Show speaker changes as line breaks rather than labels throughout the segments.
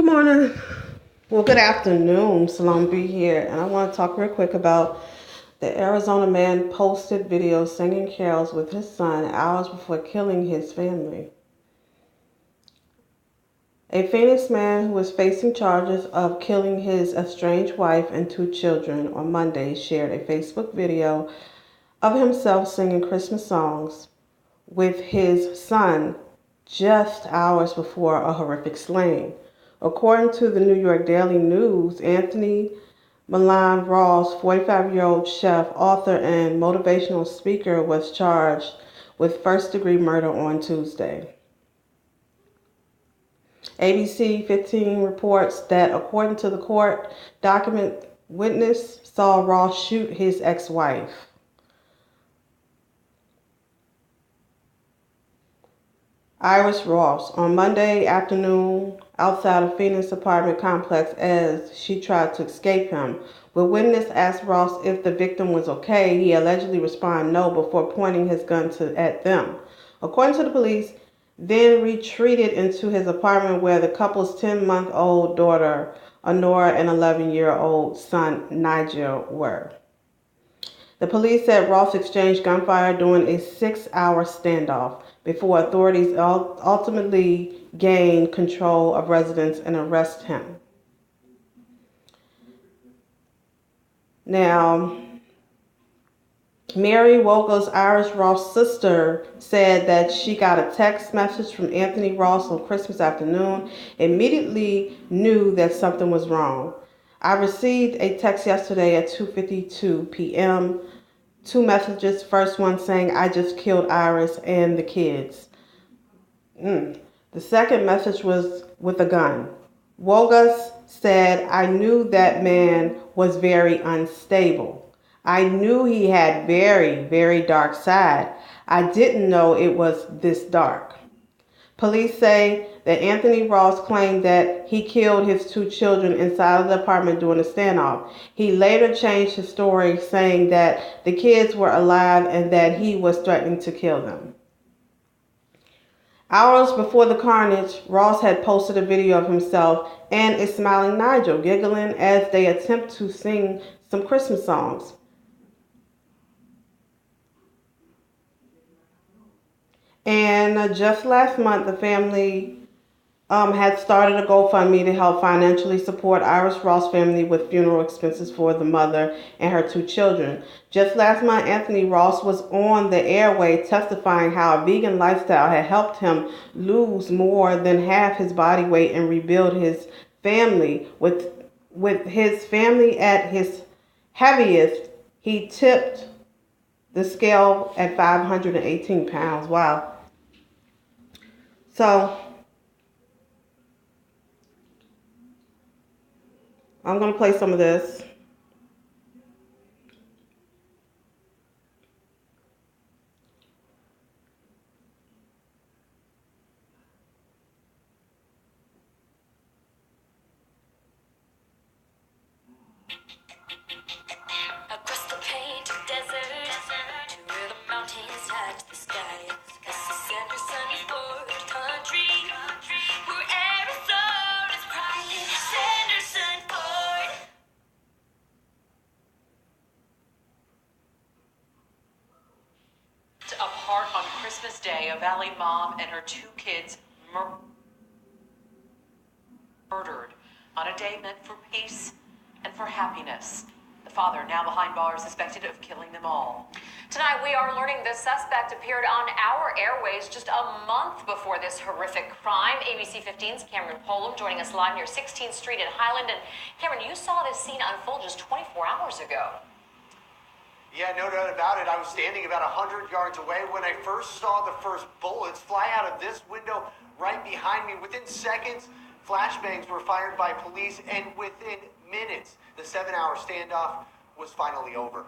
morning. Well, good afternoon. Salome B here, and I want to talk real quick about the Arizona man posted videos singing carols with his son hours before killing his family. A Phoenix man who was facing charges of killing his estranged wife and 2 children on Monday shared a Facebook video of himself singing Christmas songs with his son just hours before a horrific slaying. According to the New York Daily News, Anthony Milan Ross, 45-year-old chef, author, and motivational speaker, was charged with first-degree murder on Tuesday. ABC 15 reports that, according to the court document, witness saw Ross shoot his ex-wife. Iris Ross on Monday afternoon outside a Phoenix apartment complex as she tried to escape him. When witness asked Ross if the victim was okay, he allegedly responded no before pointing his gun at them. According to the police, then retreated into his apartment where the couple's 10-month-old daughter, Honora, and 11-year-old son, Nigel, were. The police said Ross exchanged gunfire during a 6-hour standoff before authorities ultimately gained control of residents and arrested him. Now, Mary Wogel's Iris Ross' sister said that she got a text message from Anthony Ross on Christmas afternoon, immediately knew that something was wrong. I received a text yesterday at 2:52 p.m., 2 messages, first one saying, "I just killed Iris and the kids." The second message was with a gun. Wogas said, "I knew that man was very unstable. I knew he had very, very dark side. I didn't know it was this dark." Police say that Anthony Ross claimed that he killed his 2 children inside of the apartment during the standoff. He later changed his story, saying that the kids were alive and that he was threatening to kill them. Hours before the carnage, Ross had posted a video of himself and a smiling Nigel giggling as they attempt to sing some Christmas songs. And just last month, the family had started a GoFundMe to help financially support Iris Ross' family with funeral expenses for the mother and her 2 children. Just last month, Anthony Ross was on the airway testifying how a vegan lifestyle had helped him lose more than half his body weight and rebuild his family. With his family at his heaviest, he tipped the scale at 518 pounds. Wow. So, I'm going to play some of this.
Across the painted desert, to where the mountains touch the sky. This is Sanderson's Ford country, where Arizona's pride. Sanderson Ford.
Apart on Christmas Day, a Valley mom and her 2 kids murdered on a day meant for peace and for happiness. The father, now behind bars, suspected of killing them all.
Tonight, we are learning the suspect appeared on our airways just a month before this horrific crime. ABC 15's Cameron Polam joining us live near 16th Street in Highland. And Cameron, you saw this scene unfold just 24 hours ago.
Yeah, no doubt about it. I was standing about 100 yards away when I first saw the first bullets fly out of this window right behind me. Within seconds, flashbangs were fired by police, and within minutes, the 7-hour standoff was finally over.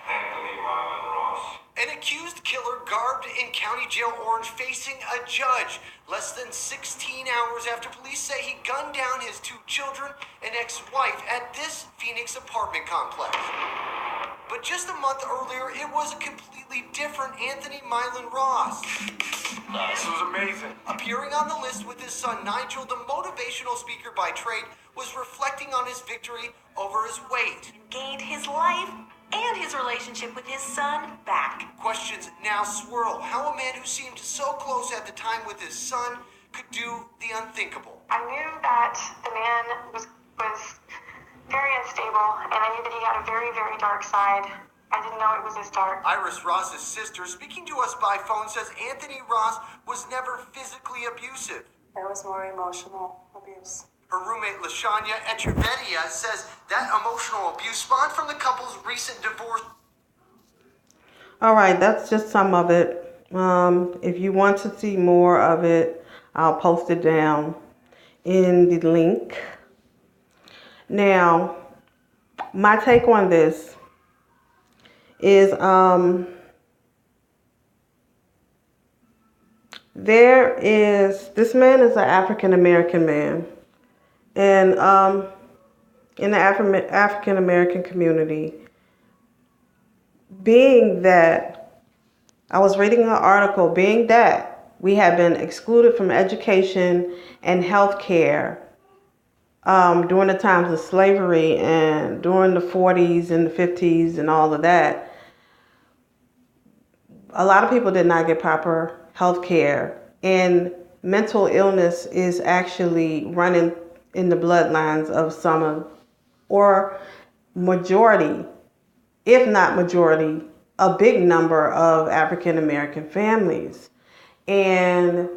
Anthony Milan Ross.
An accused killer garbed in County Jail Orange facing a judge less than 16 hours after police say he gunned down his 2 children and ex-wife at this Phoenix apartment complex. But just a month earlier, it was a completely different Anthony Milan Ross.
This was amazing.
Appearing on the list with his son Nigel, the motivational speaker by trade was reflecting on his victory over his weight.
Gained his life and his relationship with his son back.
Questions now swirl how a man who seemed so close at the time with his son could do the unthinkable.
I knew that the man was very unstable, and I knew that he had a very, very dark side. I didn't know it was this dark.
Iris Ross's sister, speaking to us by phone, says Anthony Ross was never physically abusive.
There was more emotional abuse.
Her roommate, Lashanya Echeverria, says that emotional abuse spawned from the couple's recent divorce.
All right, that's just some of it. If you want to see more of it, I'll post it down in the link. Now, my take on this is this man is an African American man, and in the African American community, being that I was reading an article, being that we have been excluded from education and health care during the times of slavery and during the 40s and the 50s and all of that, a lot of people did not get proper health care, and mental illness is actually running in the bloodlines of some of, or majority, if not majority, a big number of African American families. And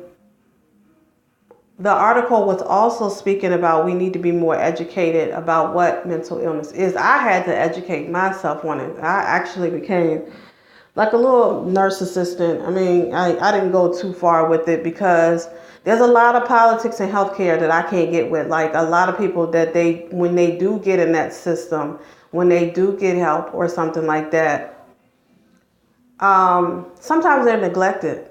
the article was also speaking about we need to be more educated about what mental illness is. I had to educate myself on it. I actually became like a little nurse assistant. I mean, I didn't go too far with it because there's a lot of politics in healthcare that I can't get with. Like a lot of people that when they do get in that system, when they do get help or something like that, sometimes they're neglected,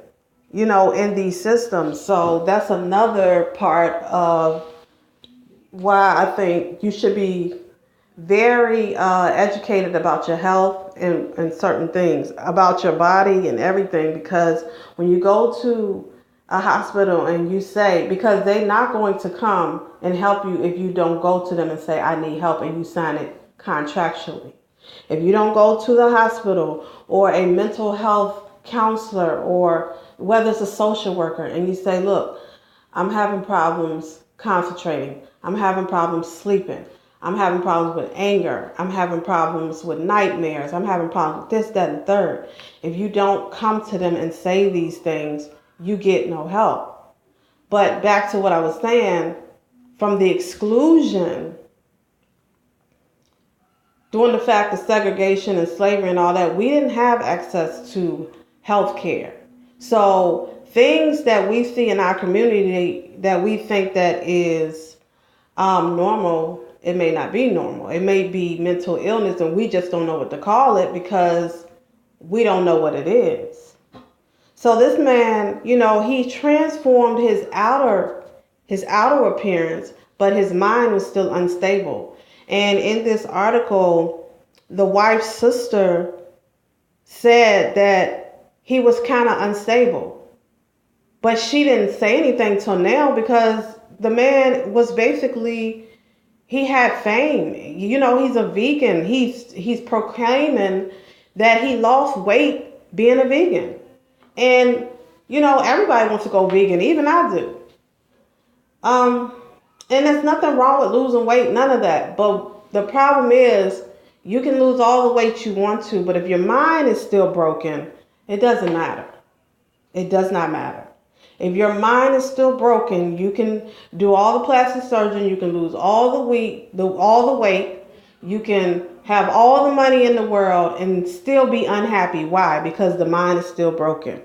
in these systems. So that's another part of why I think you should be very educated about your health and certain things, about your body and everything, because when you go to a hospital and you say, because they're not going to come and help you if you don't go to them and say, I need help, and you sign it contractually. If you don't go to the hospital or a mental health counselor, or whether it's a social worker, and you say, look, I'm having problems concentrating, I'm having problems sleeping, I'm having problems with anger, I'm having problems with nightmares, I'm having problems with this, that, and third. If you don't come to them and say these things, you get no help. But back to what I was saying, from the exclusion, during the fact of segregation and slavery and all that, we didn't have access to health care. So things that we see in our community that we think that is normal, it may not be normal. It may be mental illness, and we just don't know what to call it because we don't know what it is. So this man, he transformed his outer appearance, but his mind was still unstable. And in this article, the wife's sister said that he was kind of unstable, but she didn't say anything till now because the man was basically, he had fame. He's a vegan. He's proclaiming that he lost weight being a vegan. And, everybody wants to go vegan. Even I do. And there's nothing wrong with losing weight. None of that. But the problem is you can lose all the weight you want to. But if your mind is still broken, it doesn't matter. It does not matter. If your mind is still broken, you can do all the plastic surgery. You can lose all the weight. You can have all the money in the world and still be unhappy. Why? Because the mind is still broken.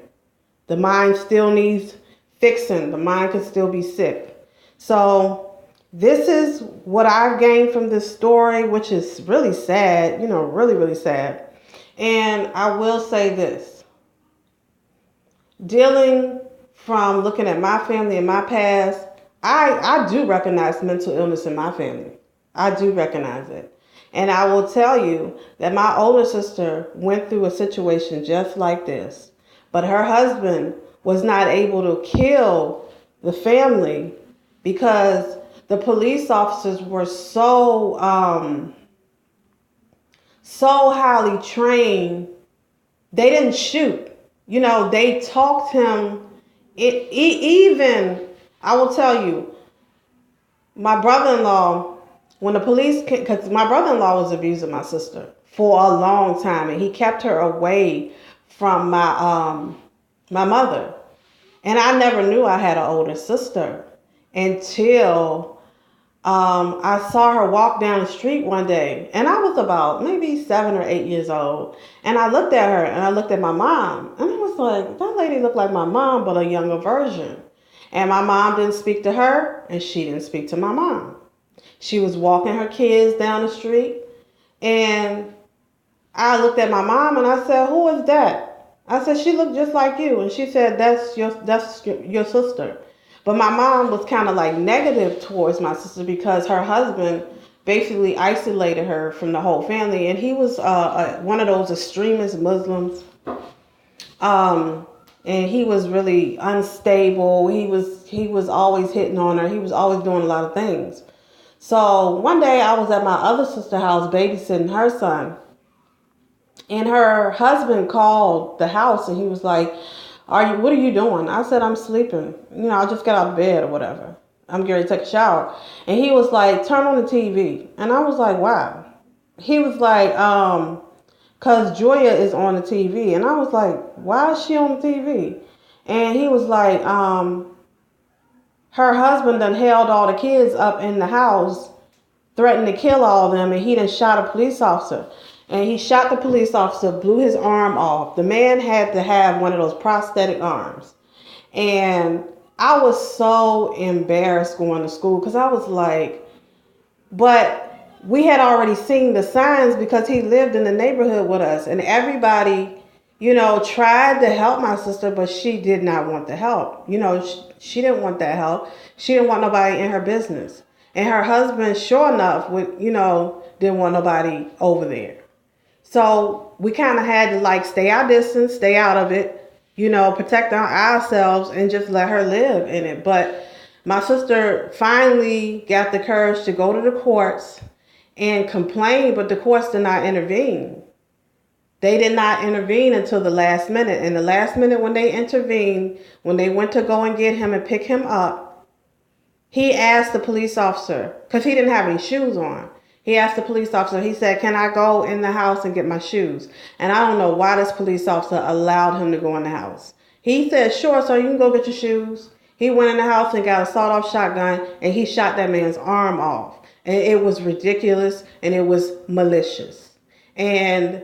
The mind still needs fixing. The mind can still be sick. So this is what I've gained from this story, which is really sad, really, really sad. And I will say this. Dealing from looking at my family and my past, I do recognize mental illness in my family. I do recognize it. And I will tell you that my older sister went through a situation just like this. But her husband was not able to kill the family because the police officers were so highly trained. They didn't shoot. They talked him. Even, I will tell you, my brother-in-law, when the police came, because my brother-in-law was abusing my sister for a long time, and he kept her away from my mother. And I never knew I had an older sister until I saw her walk down the street one day, and I was about maybe 7 or 8 years old. And I looked at her, and I looked at my mom, and I was like, that lady looked like my mom, but a younger version. And my mom didn't speak to her, and she didn't speak to my mom. She was walking her kids down the street, and I looked at my mom, and I said, "Who is that?" I said, "She looked just like you," and she said, "That's your sister." But my mom was kind of like negative towards my sister because her husband basically isolated her from the whole family, and he was one of those extremist Muslims. And he was really unstable. He was always hitting on her. He was always doing a lot of things. So one day I was at my other sister's house babysitting her son, and her husband called the house, and he was like, what are you doing?" I said, "I'm sleeping. I just got out of bed or whatever. I'm getting ready to take a shower." And he was like, "Turn on the TV." And I was like, "Wow." He was like, "Cause Joya is on the TV." And I was like, "Why is she on the TV?" And he was like, her husband done held all the kids up in the house, threatened to kill all of them, and he done shot a police officer. And he shot the police officer, blew his arm off. The man had to have one of those prosthetic arms. And I was so embarrassed going to school because I was like, but we had already seen the signs because he lived in the neighborhood with us. And everybody, tried to help my sister, but she did not want the help. She didn't want that help. She didn't want nobody in her business. And her husband, sure enough, didn't want nobody over there. So we kind of had to like stay our distance, stay out of it, protect ourselves and just let her live in it. But my sister finally got the courage to go to the courts and complain, but the courts did not intervene. They did not intervene until the last minute. And the last minute when they intervened, when they went to go and get him and pick him up, he asked the police officer, because he didn't have any shoes on. He asked the police officer, he said, "Can I go in the house and get my shoes?" And I don't know why this police officer allowed him to go in the house. He said, "Sure, sir, you can go get your shoes." He went in the house and got a sawed-off shotgun, and he shot that man's arm off. And it was ridiculous, and it was malicious. And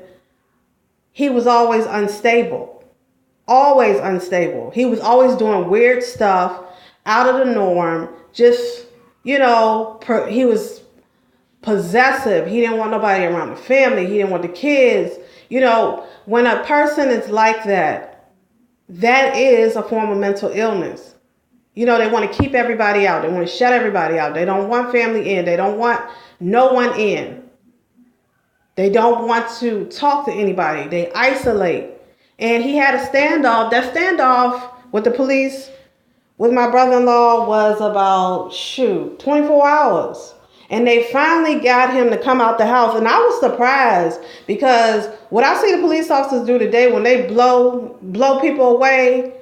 he was always unstable. Always unstable. He was always doing weird stuff, out of the norm. Just, he was possessive. He didn't want nobody around the family. He didn't want the kids. When a person is like that, that is a form of mental illness. They want to keep everybody out. They want to shut everybody out. They don't want family in. They don't want no one in. They don't want to talk to anybody. They isolate. And he had a standoff. That standoff with the police with my brother-in-law was about, 24 hours. And they finally got him to come out the house. And I was surprised because what I see the police officers do today when they blow people away,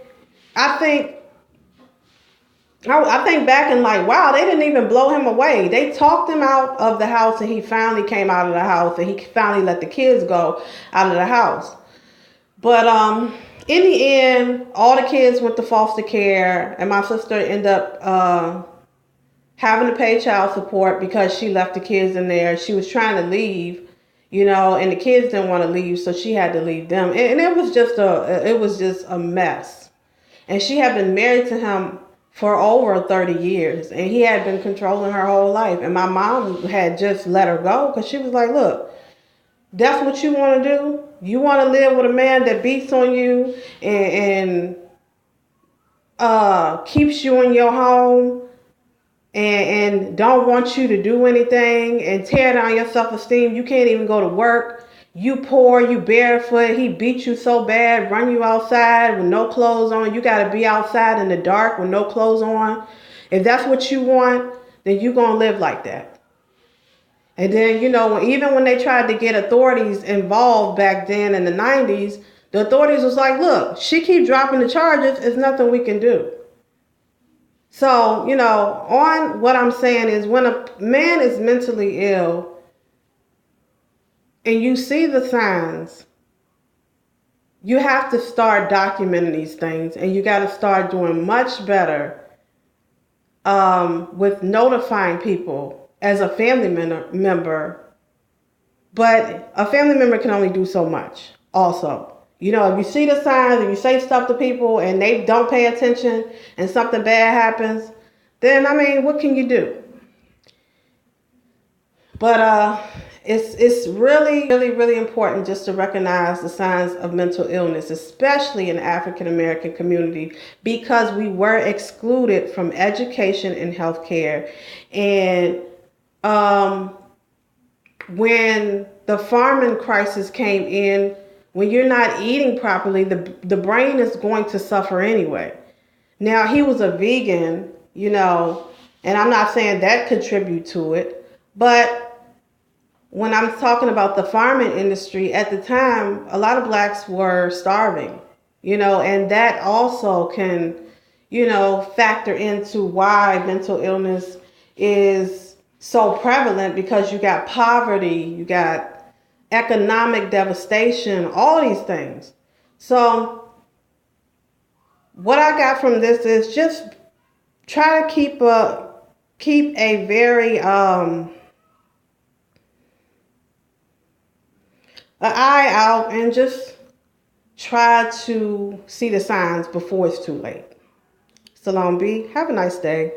I think back and like, wow, they didn't even blow him away. They talked him out of the house, and he finally came out of the house, and he finally let the kids go out of the house. But in the end, all the kids went to foster care, and my sister ended up having to pay child support because she left the kids in there. She was trying to leave, and the kids didn't want to leave, so she had to leave them. And it was just a mess. And she had been married to him for over 30 years, and he had been controlling her whole life. And my mom had just let her go because she was like, "Look, that's what you want to do? You want to live with a man that beats on you and keeps you in your home? and don't want you to do anything and tear down your self-esteem. You can't even go to work. You poor, you barefoot. He beat you so bad, run you outside with no clothes on. You got to be outside in the dark with no clothes on. If that's what you want, then you're going to live like that. And then, even when they tried to get authorities involved back then in the 90s, the authorities was like, look, she keep dropping the charges. There's nothing we can do. So, on what I'm saying is when a man is mentally ill and you see the signs, you have to start documenting these things, and you got to start doing much better with notifying people as a family member. But a family member can only do so much also. If you see the signs and you say stuff to people and they don't pay attention and something bad happens, then, what can you do? But it's really, really, really important just to recognize the signs of mental illness, especially in the African American community, because we were excluded from education and healthcare. And when the farming crisis came in, when you're not eating properly, the brain is going to suffer anyway. Now, he was a vegan, and I'm not saying that contribute to it, but when I'm talking about the farming industry, at the time, a lot of blacks were starving, and that also can, factor into why mental illness is so prevalent, because you got poverty, you got economic devastation, all these things. So what I got from this is just try to keep a very an eye out, and just try to see the signs before it's too late. Salome B, have a nice day.